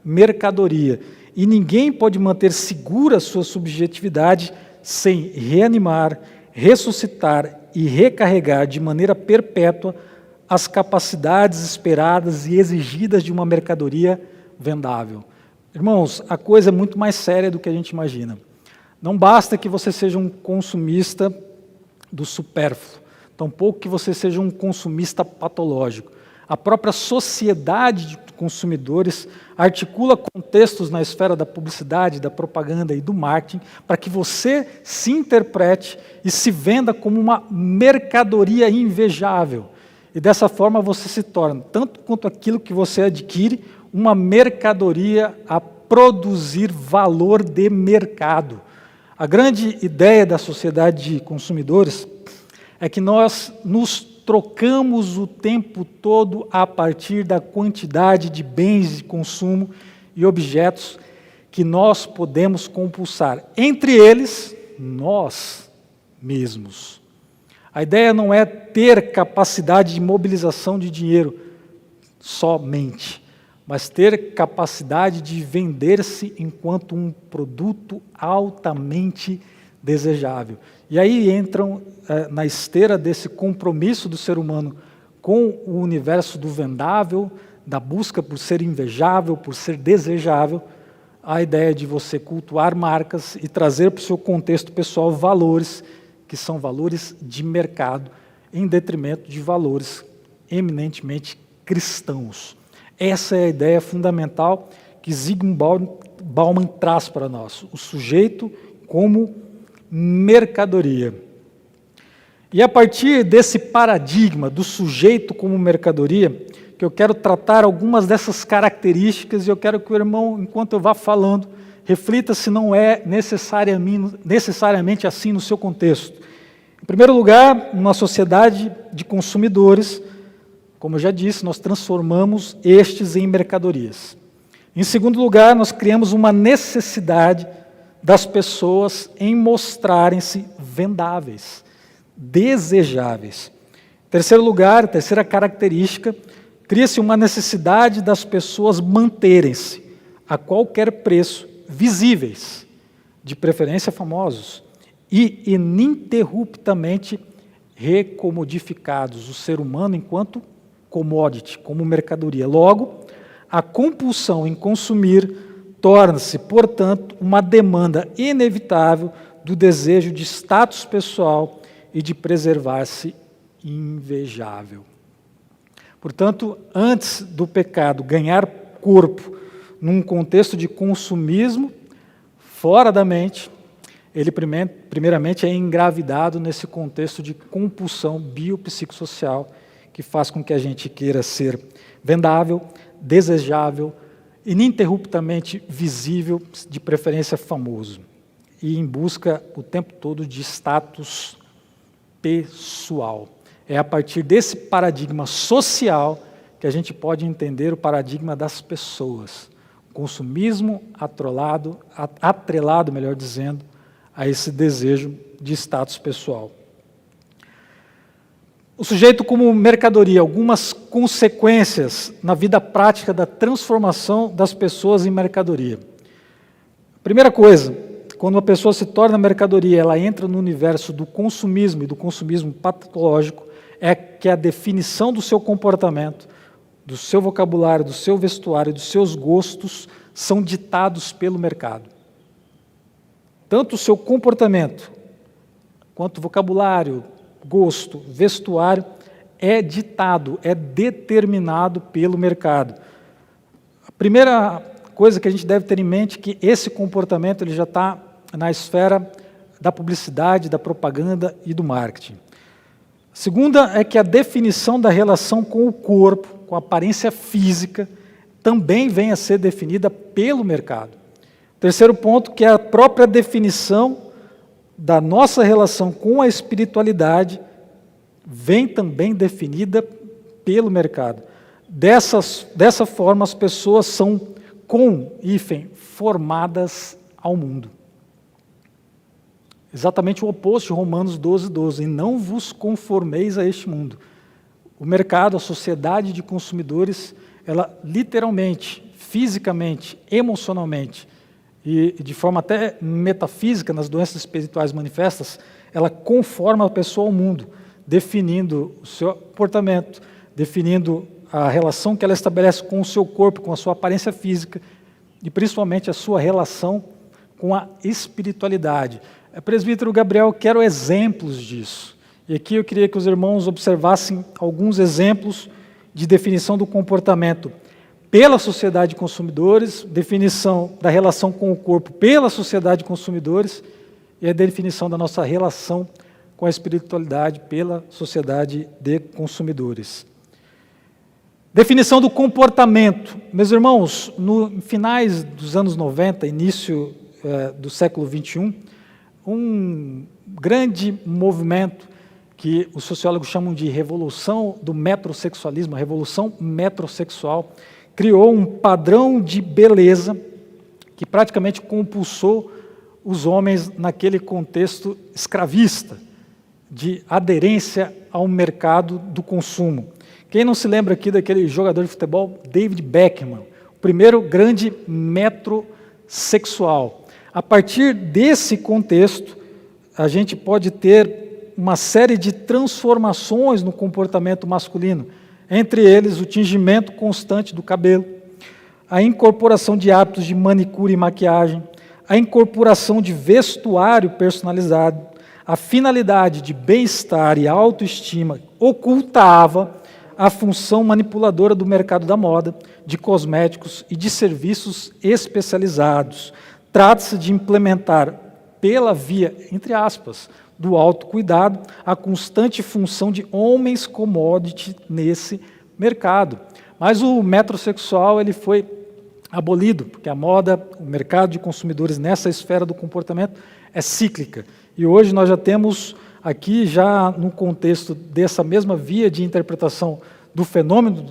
mercadoria. E ninguém pode manter segura a sua subjetividade sem reanimar, ressuscitar e recarregar de maneira perpétua as capacidades esperadas e exigidas de uma mercadoria vendável. Irmãos, a coisa é muito mais séria do que a gente imagina. Não basta que você seja um consumista do supérfluo, tampouco que você seja um consumista patológico. A própria sociedade de consumidores articula contextos na esfera da publicidade, da propaganda e do marketing para que você se interprete e se venda como uma mercadoria invejável. E dessa forma você se torna, tanto quanto aquilo que você adquire, uma mercadoria a produzir valor de mercado. A grande ideia da sociedade de consumidores é que nós nos trocamos o tempo todo a partir da quantidade de bens de consumo e objetos que nós podemos compulsar. Entre eles, nós mesmos. A ideia não é ter capacidade de mobilização de dinheiro somente, mas ter capacidade de vender-se enquanto um produto altamente desejável. E aí entram na esteira desse compromisso do ser humano com o universo do vendável, da busca por ser invejável, por ser desejável, a ideia de você cultuar marcas e trazer para o seu contexto pessoal valores que são valores de mercado, em detrimento de valores eminentemente cristãos. Essa é a ideia fundamental que Zygmunt Bauman traz para nós, o sujeito como mercadoria. E a partir desse paradigma do sujeito como mercadoria, que eu quero tratar algumas dessas características, e eu quero que o irmão, enquanto eu vá falando, reflita se não é necessariamente assim no seu contexto. Em primeiro lugar, uma sociedade de consumidores, como eu já disse, nós transformamos estes em mercadorias. Em segundo lugar, nós criamos uma necessidade das pessoas em mostrarem-se vendáveis, desejáveis. Em terceiro lugar, terceira característica, cria-se uma necessidade das pessoas manterem-se, a qualquer preço, visíveis, de preferência famosos, e ininterruptamente recomodificados, o ser humano enquanto commodity, como mercadoria. Logo, a compulsão em consumir torna-se, portanto, uma demanda inevitável do desejo de status pessoal e de preservar-se invejável. Portanto, antes do pecado ganhar corpo num contexto de consumismo fora da mente, ele primeiramente é engravidado nesse contexto de compulsão biopsicossocial que faz com que a gente queira ser vendável, desejável, ininterruptamente visível, de preferência famoso, e em busca o tempo todo de status pessoal. É a partir desse paradigma social que a gente pode entender o paradigma das pessoas. O consumismo atrelado, melhor dizendo, a esse desejo de status pessoal. O sujeito como mercadoria, algumas consequências na vida prática da transformação das pessoas em mercadoria. Primeira coisa, quando uma pessoa se torna mercadoria, ela entra no universo do consumismo e do consumismo patológico, é que a definição do seu comportamento, do seu vocabulário, do seu vestuário, dos seus gostos, são ditados pelo mercado. Tanto o seu comportamento, quanto o vocabulário, gosto, vestuário, é ditado, é determinado pelo mercado. A primeira coisa que a gente deve ter em mente é que esse comportamento ele já está na esfera da publicidade, da propaganda e do marketing. A segunda é que a definição da relação com o corpo, com a aparência física, também vem a ser definida pelo mercado. O terceiro ponto, que é a própria definição da nossa relação com a espiritualidade, vem também definida pelo mercado. Dessa forma, as pessoas são formadas ao mundo. Exatamente o oposto de Romanos 12:12, e não vos conformeis a este mundo. O mercado, a sociedade de consumidores, ela literalmente, fisicamente, emocionalmente e de forma até metafísica, nas doenças espirituais manifestas, ela conforma a pessoa ao mundo, definindo o seu comportamento, definindo a relação que ela estabelece com o seu corpo, com a sua aparência física e principalmente a sua relação com a espiritualidade. Presbítero Gabriel, eu quero exemplos disso. E aqui eu queria que os irmãos observassem alguns exemplos de definição do comportamento pela sociedade de consumidores, definição da relação com o corpo pela sociedade de consumidores e a definição da nossa relação com a espiritualidade pela sociedade de consumidores. Definição do comportamento. Meus irmãos, no finais dos anos 90, início do século 21, um grande movimento que os sociólogos chamam de revolução do metrosexualismo, a revolução metrosexual, criou um padrão de beleza que praticamente compulsou os homens naquele contexto escravista, de aderência ao mercado do consumo. Quem não se lembra aqui daquele jogador de futebol, David Beckham, o primeiro grande metrosexual. A partir desse contexto, a gente pode ter uma série de transformações no comportamento masculino, entre eles o tingimento constante do cabelo, a incorporação de hábitos de manicure e maquiagem, a incorporação de vestuário personalizado, a finalidade de bem-estar e autoestima ocultava a função manipuladora do mercado da moda, de cosméticos e de serviços especializados. Trata-se de implementar pela via, entre aspas, do autocuidado, a constante função de homens commodity nesse mercado. Mas o metrosexual ele foi abolido, porque a moda, o mercado de consumidores nessa esfera do comportamento é cíclica. E hoje nós já temos aqui, já no contexto dessa mesma via de interpretação do fenômeno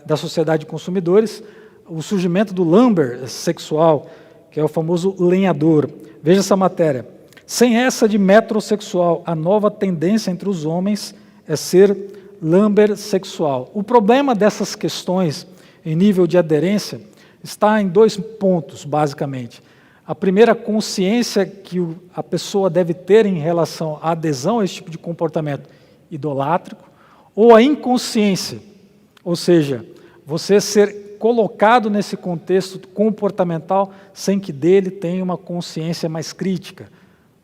da sociedade de consumidores, o surgimento do lumber sexual, que é o famoso lenhador. Veja essa matéria. Sem essa de metrosexual, a nova tendência entre os homens é ser lumber sexual. O problema dessas questões em nível de aderência está em dois pontos, basicamente. A primeira, consciência que a pessoa deve ter em relação à adesão a esse tipo de comportamento idolátrico, ou a inconsciência, ou seja, você ser colocado nesse contexto comportamental sem que dele tenha uma consciência mais crítica,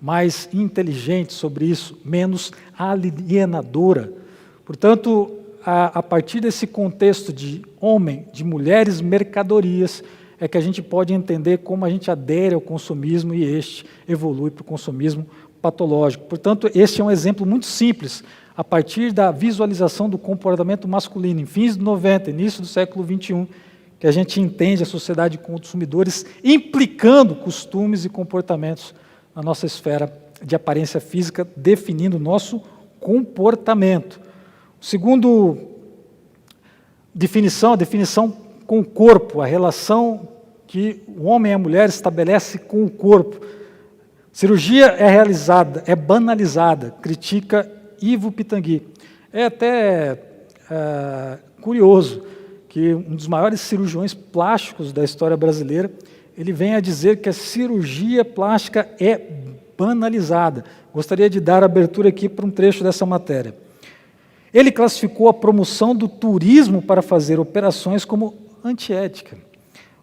mais inteligente sobre isso, menos alienadora. Portanto, a partir desse contexto de homem, de mulheres mercadorias, é que a gente pode entender como a gente adere ao consumismo e este evolui para o consumismo patológico. Portanto, este é um exemplo muito simples, a partir da visualização do comportamento masculino, em fins dos 90, início do século 21, que a gente entende a sociedade de consumidores implicando costumes e comportamentos na nossa esfera de aparência física, definindo o nosso comportamento. Segundo definição, a definição com o corpo, a relação que o homem e a mulher estabelece com o corpo. Cirurgia é realizada, é banalizada, critica Ivo Pitangui. É até curioso que um dos maiores cirurgiões plásticos da história brasileira, ele vem a dizer que a cirurgia plástica é banalizada. Gostaria de dar abertura aqui para um trecho dessa matéria. Ele classificou a promoção do turismo para fazer operações como antiética.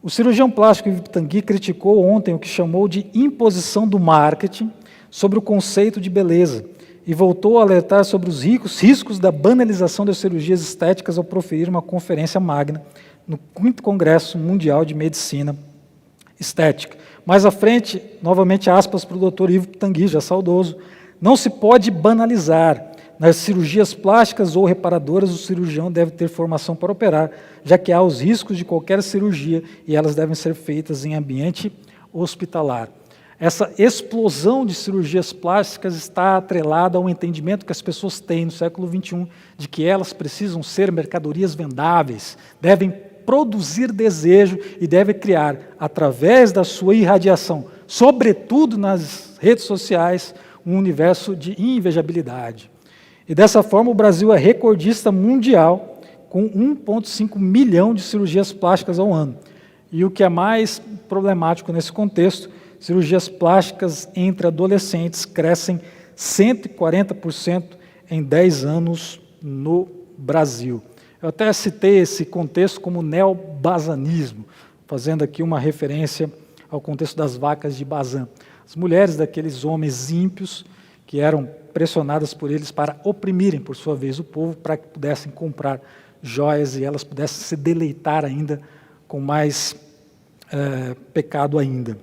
O cirurgião plástico Ivo Pitangui criticou ontem o que chamou de imposição do marketing sobre o conceito de beleza e voltou a alertar sobre os riscos da banalização das cirurgias estéticas ao proferir uma conferência magna no 5º Congresso Mundial de Medicina Estética. Mais à frente, novamente aspas para o Dr. Ivo Pitangui, já saudoso, não se pode banalizar. Nas cirurgias plásticas ou reparadoras, o cirurgião deve ter formação para operar, já que há os riscos de qualquer cirurgia e elas devem ser feitas em ambiente hospitalar. Essa explosão de cirurgias plásticas está atrelada ao entendimento que as pessoas têm no século XXI de que elas precisam ser mercadorias vendáveis, devem produzir desejo e devem criar, através da sua irradiação, sobretudo nas redes sociais, um universo de invejabilidade. E dessa forma o Brasil é recordista mundial com 1,5 milhão de cirurgias plásticas ao ano. E o que é mais problemático nesse contexto, cirurgias plásticas entre adolescentes crescem 140% em 10 anos no Brasil. Eu até citei esse contexto como neobasanismo, fazendo aqui uma referência ao contexto das vacas de Bazan. As mulheres daqueles homens ímpios que eram pressionadas por eles para oprimirem, por sua vez, o povo, para que pudessem comprar joias e elas pudessem se deleitar ainda com mais pecado ainda.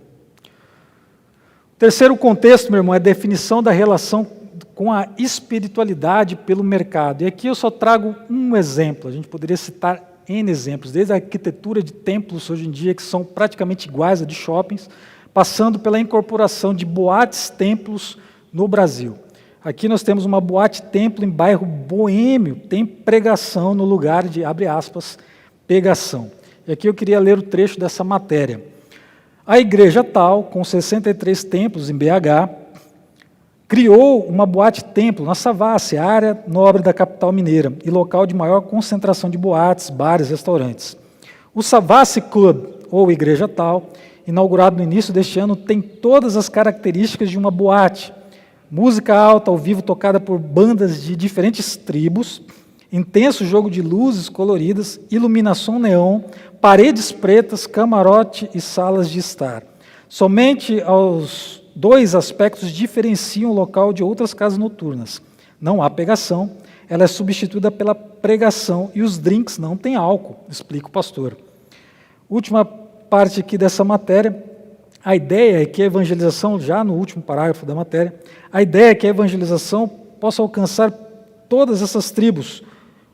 O terceiro contexto, meu irmão, é a definição da relação com a espiritualidade pelo mercado. E aqui eu só trago um exemplo, a gente poderia citar N exemplos, desde a arquitetura de templos hoje em dia, que são praticamente iguais a de shoppings, passando pela incorporação de boates-templos no Brasil. Aqui nós temos uma boate-templo em bairro boêmio, tem pregação no lugar de, abre aspas, pegação. E aqui eu queria ler o trecho dessa matéria. A igreja tal, com 63 templos em BH, criou uma boate-templo na Savassi, área nobre da capital mineira, e local de maior concentração de boates, bares e restaurantes. O Savassi Club, ou igreja tal, inaugurado no início deste ano, tem todas as características de uma boate. Música alta ao vivo tocada por bandas de diferentes tribos, intenso jogo de luzes coloridas, iluminação neon, paredes pretas, camarote e salas de estar. Somente os 2 aspectos diferenciam o local de outras casas noturnas. Não há pegação, ela é substituída pela pregação e os drinks não têm álcool, explica o pastor. Última parte aqui dessa matéria, a ideia é que a evangelização, já no último parágrafo da matéria, a ideia é que a evangelização possa alcançar todas essas tribos,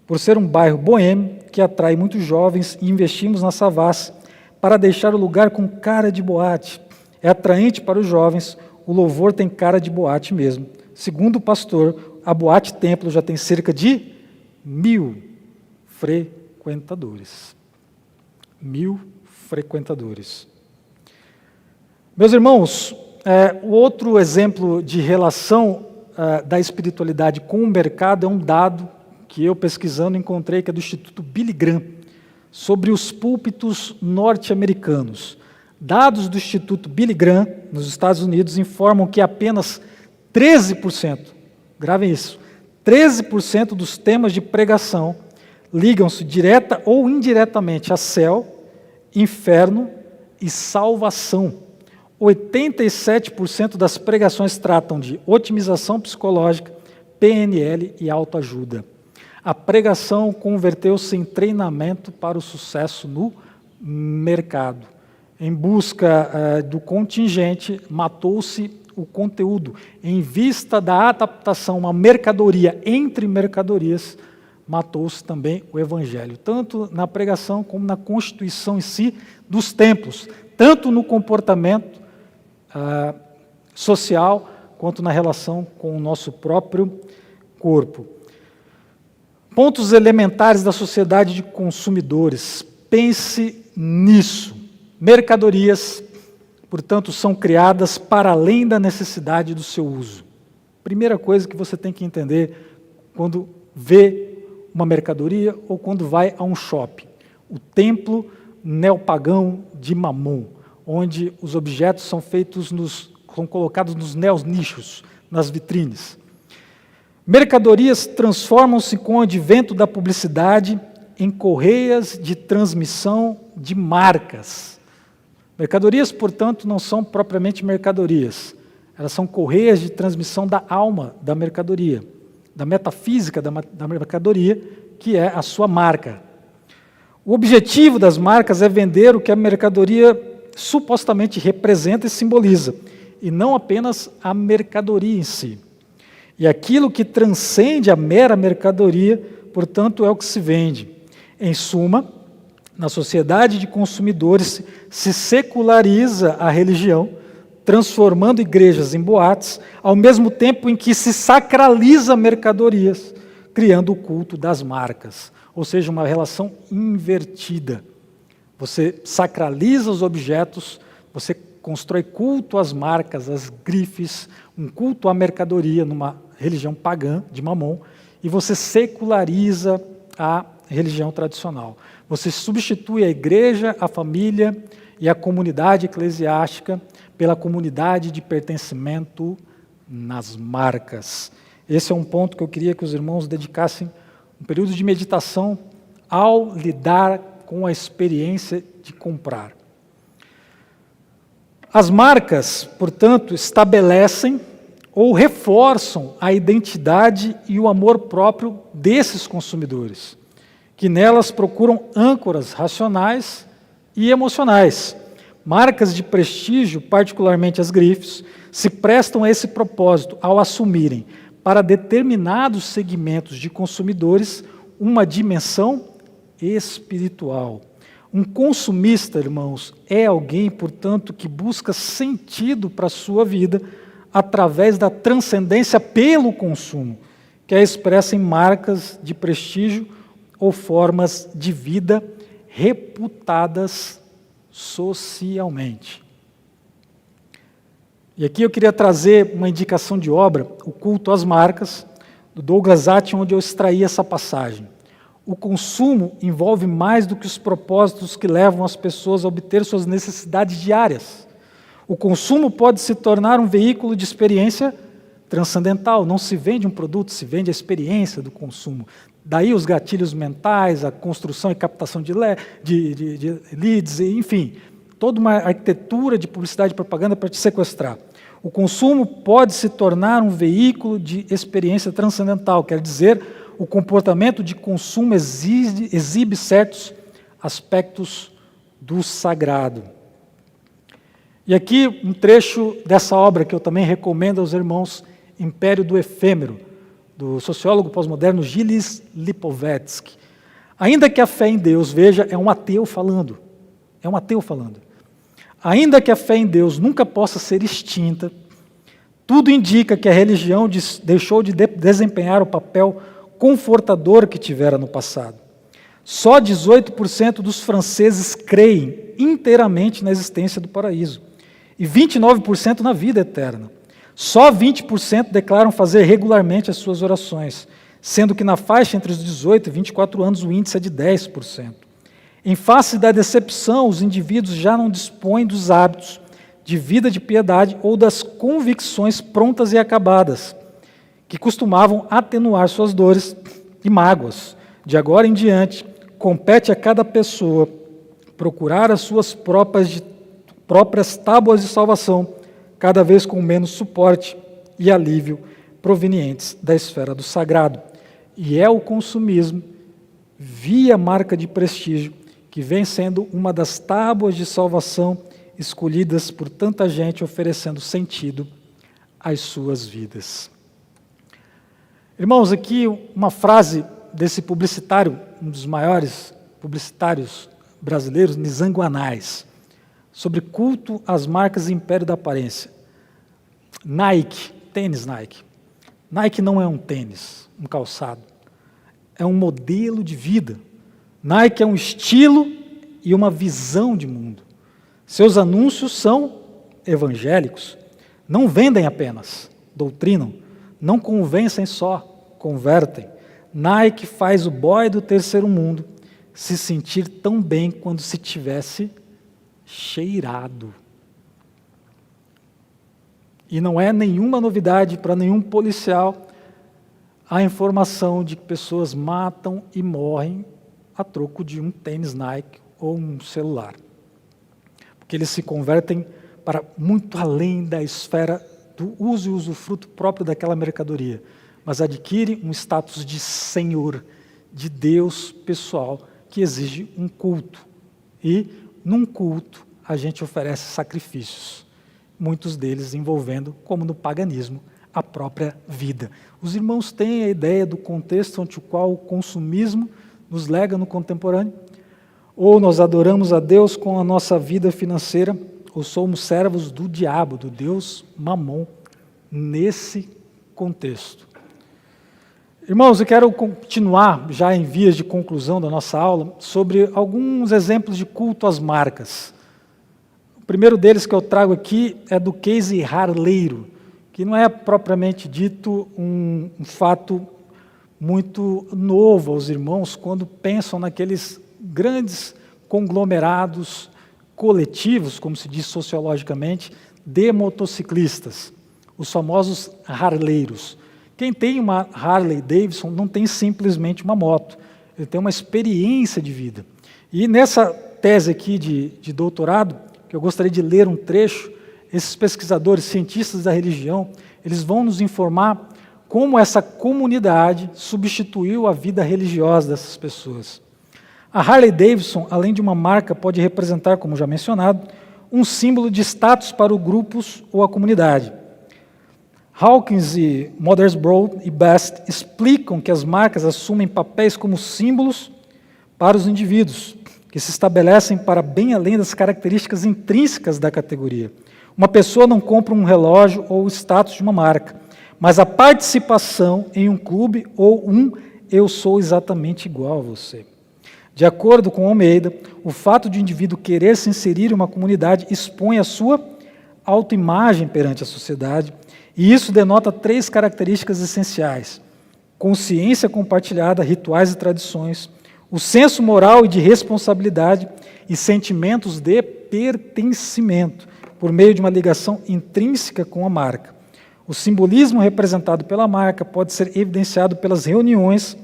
por ser um bairro boêmio que atrai muitos jovens e investimos na Savassi para deixar o lugar com cara de boate. É atraente para os jovens, o louvor tem cara de boate mesmo. Segundo o pastor, a Boate Templo já tem cerca de 1.000 frequentadores. 1.000 frequentadores. Meus irmãos, o outro exemplo de relação da espiritualidade com o mercado é um dado que eu pesquisando encontrei, que é do Instituto Billy Graham, sobre os púlpitos norte-americanos. Dados do Instituto Billy Graham, nos Estados Unidos, informam que apenas 13%, gravem isso, 13% dos temas de pregação ligam-se direta ou indiretamente a céu, inferno e salvação. 87% das pregações tratam de otimização psicológica, PNL e autoajuda. A pregação converteu-se em treinamento para o sucesso no mercado. Em busca do contingente, matou-se o conteúdo. Em vista da adaptação a uma mercadoria entre mercadorias, matou-se também o evangelho, tanto na pregação como na constituição em si dos templos, tanto no comportamento social, quanto na relação com o nosso próprio corpo. Pontos elementares da sociedade de consumidores. Pense nisso. Mercadorias, portanto, são criadas para além da necessidade do seu uso. Primeira coisa que você tem que entender quando vê uma mercadoria ou quando vai a um shopping. O templo neopagão de Mamon, onde os objetos são são colocados nos nichos, nas vitrines. Mercadorias transformam-se com o advento da publicidade em correias de transmissão de marcas. Mercadorias, portanto, não são propriamente mercadorias. Elas são correias de transmissão da alma da mercadoria, da metafísica da mercadoria, que é a sua marca. O objetivo das marcas é vender o que a mercadoria supostamente representa e simboliza, e não apenas a mercadoria em si. E aquilo que transcende a mera mercadoria, portanto, é o que se vende. Em suma, na sociedade de consumidores se seculariza a religião, transformando igrejas em boates, ao mesmo tempo em que se sacraliza mercadorias, criando o culto das marcas, ou seja, uma relação invertida. Você sacraliza os objetos, você constrói culto às marcas, às grifes, um culto à mercadoria numa religião pagã de Mamon, e você seculariza a religião tradicional. Você substitui a igreja, a família e a comunidade eclesiástica pela comunidade de pertencimento nas marcas. Esse é um ponto que eu queria que os irmãos dedicassem um período de meditação ao lidar com a experiência de comprar. As marcas, portanto, estabelecem ou reforçam a identidade e o amor próprio desses consumidores, que nelas procuram âncoras racionais e emocionais. Marcas de prestígio, particularmente as grifes, se prestam a esse propósito ao assumirem, para determinados segmentos de consumidores, uma dimensão espiritual. Um consumista, irmãos, é alguém, portanto, que busca sentido para a sua vida através da transcendência pelo consumo, que é expressa em marcas de prestígio ou formas de vida reputadas socialmente. E aqui eu queria trazer uma indicação de obra, O Culto às Marcas, do Douglas Atkin, onde eu extraí essa passagem. O consumo envolve mais do que os propósitos que levam as pessoas a obter suas necessidades diárias. O consumo pode se tornar um veículo de experiência transcendental. Não se vende um produto, se vende a experiência do consumo. Daí os gatilhos mentais, a construção e captação de leads, enfim, toda uma arquitetura de publicidade e propaganda para te sequestrar. O consumo pode se tornar um veículo de experiência transcendental, quer dizer, o comportamento de consumo exibe certos aspectos do sagrado. E aqui um trecho dessa obra que eu também recomendo aos irmãos, Império do Efêmero, do sociólogo pós-moderno Gilles Lipovetsky. Ainda que a fé em Deus, veja, é um ateu falando. É um ateu falando. Ainda que a fé em Deus nunca possa ser extinta, tudo indica que a religião deixou de desempenhar o papel confortador que tivera no passado. Só 18% dos franceses creem inteiramente na existência do paraíso e 29% na vida eterna. Só 20% declaram fazer regularmente as suas orações, sendo que na faixa entre os 18 e 24 anos o índice é de 10%. Em face da decepção, os indivíduos já não dispõem dos hábitos de vida de piedade ou das convicções prontas e acabadas, que costumavam atenuar suas dores e mágoas. De agora em diante, compete a cada pessoa procurar as suas próprias tábuas de salvação, cada vez com menos suporte e alívio provenientes da esfera do sagrado. E é o consumismo, via marca de prestígio, que vem sendo uma das tábuas de salvação escolhidas por tanta gente, oferecendo sentido às suas vidas. Irmãos, aqui uma frase desse publicitário, um dos maiores publicitários brasileiros, Nizanguanais, sobre culto às marcas e império da aparência. Nike, tênis Nike. Nike não é um tênis, um calçado. É um modelo de vida. Nike é um estilo e uma visão de mundo. Seus anúncios são evangélicos. Não vendem apenas, doutrinam. Não convencem só, convertem. Nike faz o boy do terceiro mundo se sentir tão bem quando se tivesse cheirado. E não é nenhuma novidade para nenhum policial a informação de que pessoas matam e morrem a troco de um tênis Nike ou um celular. Porque eles se convertem para muito além da esfera do uso e usufruto próprio daquela mercadoria, mas adquire um status de senhor, de Deus pessoal, que exige um culto. E, num culto, a gente oferece sacrifícios, muitos deles envolvendo, como no paganismo, a própria vida. Os irmãos têm a ideia do contexto ante o qual o consumismo nos lega no contemporâneo? Ou nós adoramos a Deus com a nossa vida financeira, ou somos servos do diabo, do Deus Mamon, nesse contexto. Irmãos, eu quero continuar, já em vias de conclusão da nossa aula, sobre alguns exemplos de culto às marcas. O primeiro deles que eu trago aqui é do case harleiro, que não é propriamente dito um fato muito novo aos irmãos quando pensam naqueles grandes conglomerados coletivos, como se diz sociologicamente, de motociclistas, os famosos harleiros. Quem tem uma Harley Davidson não tem simplesmente uma moto, ele tem uma experiência de vida. E nessa tese aqui de doutorado, que eu gostaria de ler um trecho, esses pesquisadores, cientistas da religião, eles vão nos informar como essa comunidade substituiu a vida religiosa dessas pessoas. A Harley Davidson, além de uma marca, pode representar, como já mencionado, um símbolo de status para os grupos ou a comunidade. Hawkins e Mothersbaugh e Best explicam que as marcas assumem papéis como símbolos para os indivíduos, que se estabelecem para bem além das características intrínsecas da categoria. Uma pessoa não compra um relógio ou o status de uma marca, mas a participação em um clube ou eu sou exatamente igual a você. De acordo com Almeida, o fato de o indivíduo querer se inserir em uma comunidade expõe a sua autoimagem perante a sociedade, e isso denota 3 características essenciais: consciência compartilhada, rituais e tradições, o senso moral e de responsabilidade e sentimentos de pertencimento, por meio de uma ligação intrínseca com a marca. O simbolismo representado pela marca pode ser evidenciado pelas reuniões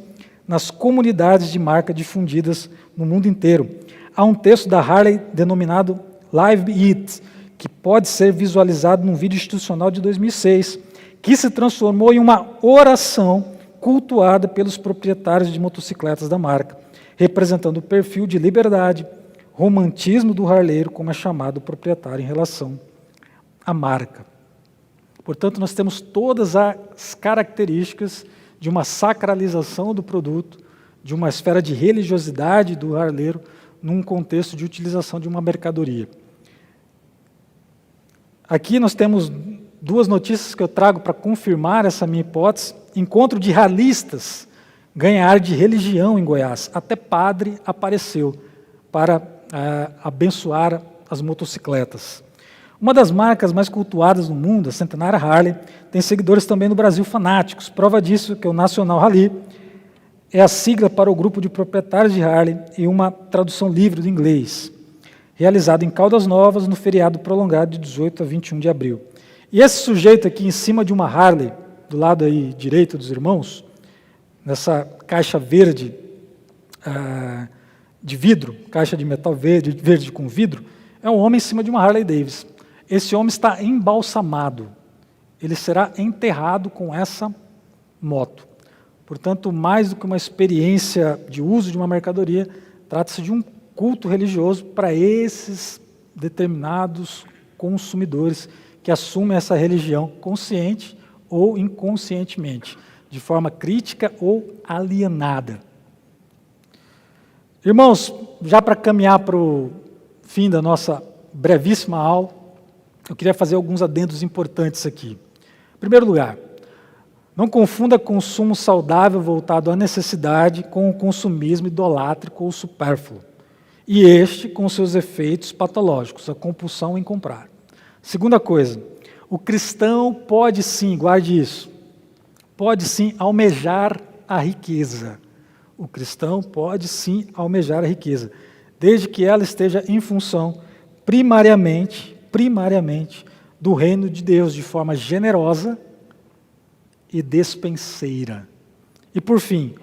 nas comunidades de marca difundidas no mundo inteiro. Há um texto da Harley denominado Live It, que pode ser visualizado num vídeo institucional de 2006, que se transformou em uma oração cultuada pelos proprietários de motocicletas da marca, representando o perfil de liberdade, romantismo do harleiro, como é chamado o proprietário em relação à marca. Portanto, nós temos todas as características de uma sacralização do produto, de uma esfera de religiosidade do harleiro, num contexto de utilização de uma mercadoria. Aqui nós temos 2 notícias que eu trago para confirmar essa minha hipótese. Encontro de ralistas ganha ar de religião em Goiás. Até padre apareceu para abençoar as motocicletas. Uma das marcas mais cultuadas no mundo, a centenária Harley, tem seguidores também no Brasil fanáticos. Prova disso que o National Rally é a sigla para o grupo de proprietários de Harley e uma tradução livre do inglês, realizado em Caldas Novas no feriado prolongado de 18 a 21 de abril. E esse sujeito aqui em cima de uma Harley, do lado aí direito dos irmãos, nessa caixa verde de vidro, caixa de metal verde com vidro, é um homem em cima de uma Harley Davidson. Esse homem está embalsamado. Ele será enterrado com essa moto. Portanto, mais do que uma experiência de uso de uma mercadoria, trata-se de um culto religioso para esses determinados consumidores que assumem essa religião consciente ou inconscientemente, de forma crítica ou alienada. Irmãos, já para caminhar para o fim da nossa brevíssima aula, eu queria fazer alguns adendos importantes aqui. Em primeiro lugar, não confunda consumo saudável voltado à necessidade com o consumismo idolátrico ou supérfluo, e este com seus efeitos patológicos, a compulsão em comprar. Segunda coisa, o cristão pode sim, guarde isso, pode sim almejar a riqueza. O cristão pode sim almejar a riqueza, desde que ela esteja em função primariamente do reino de Deus, de forma generosa e despenseira. E por fim,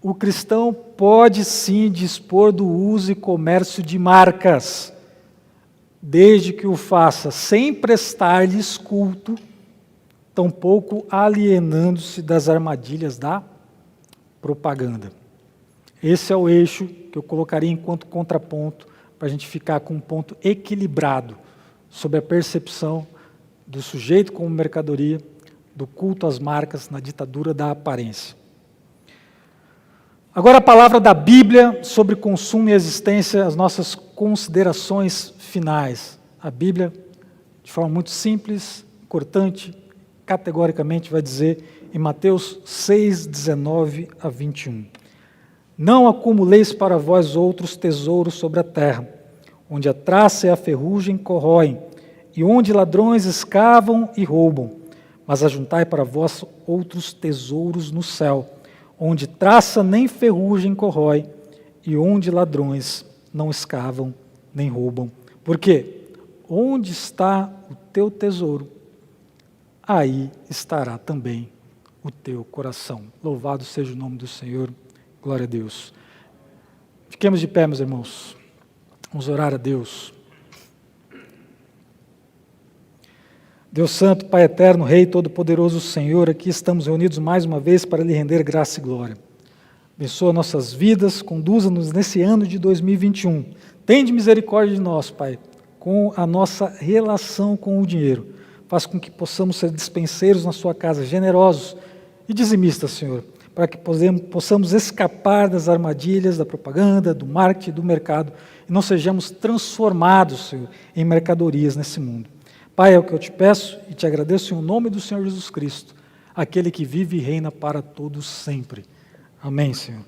o cristão pode sim dispor do uso e comércio de marcas, desde que o faça sem prestar-lhes culto, tampouco alienando-se das armadilhas da propaganda. Esse é o eixo que eu colocaria enquanto contraponto, para a gente ficar com um ponto equilibrado sobre a percepção do sujeito como mercadoria, do culto às marcas na ditadura da aparência. Agora a palavra da Bíblia sobre consumo e existência, as nossas considerações finais. A Bíblia, de forma muito simples, cortante, categoricamente vai dizer em Mateus 6, 19 a 21. Não acumuleis para vós outros tesouros sobre a terra, onde a traça e a ferrugem corroem, e onde ladrões escavam e roubam, mas ajuntai para vós outros tesouros no céu, onde traça nem ferrugem corrói, e onde ladrões não escavam nem roubam. Por quê? Onde está o teu tesouro, aí estará também o teu coração. Louvado seja o nome do Senhor. Glória a Deus. Fiquemos de pé, meus irmãos. Vamos orar a Deus. Deus Santo, Pai Eterno, Rei Todo-Poderoso, Senhor, aqui estamos reunidos mais uma vez para lhe render graça e glória. Abençoa nossas vidas, conduza-nos nesse ano de 2021. Tende misericórdia de nós, Pai, com a nossa relação com o dinheiro. Faz com que possamos ser dispenseiros na sua casa, generosos e dizimistas, Senhor, para que possamos escapar das armadilhas da propaganda, do marketing, do mercado, e não sejamos transformados, Senhor, em mercadorias nesse mundo. Pai, é o que eu te peço e te agradeço em nome do Senhor Jesus Cristo, aquele que vive e reina para todos sempre. Amém, Senhor.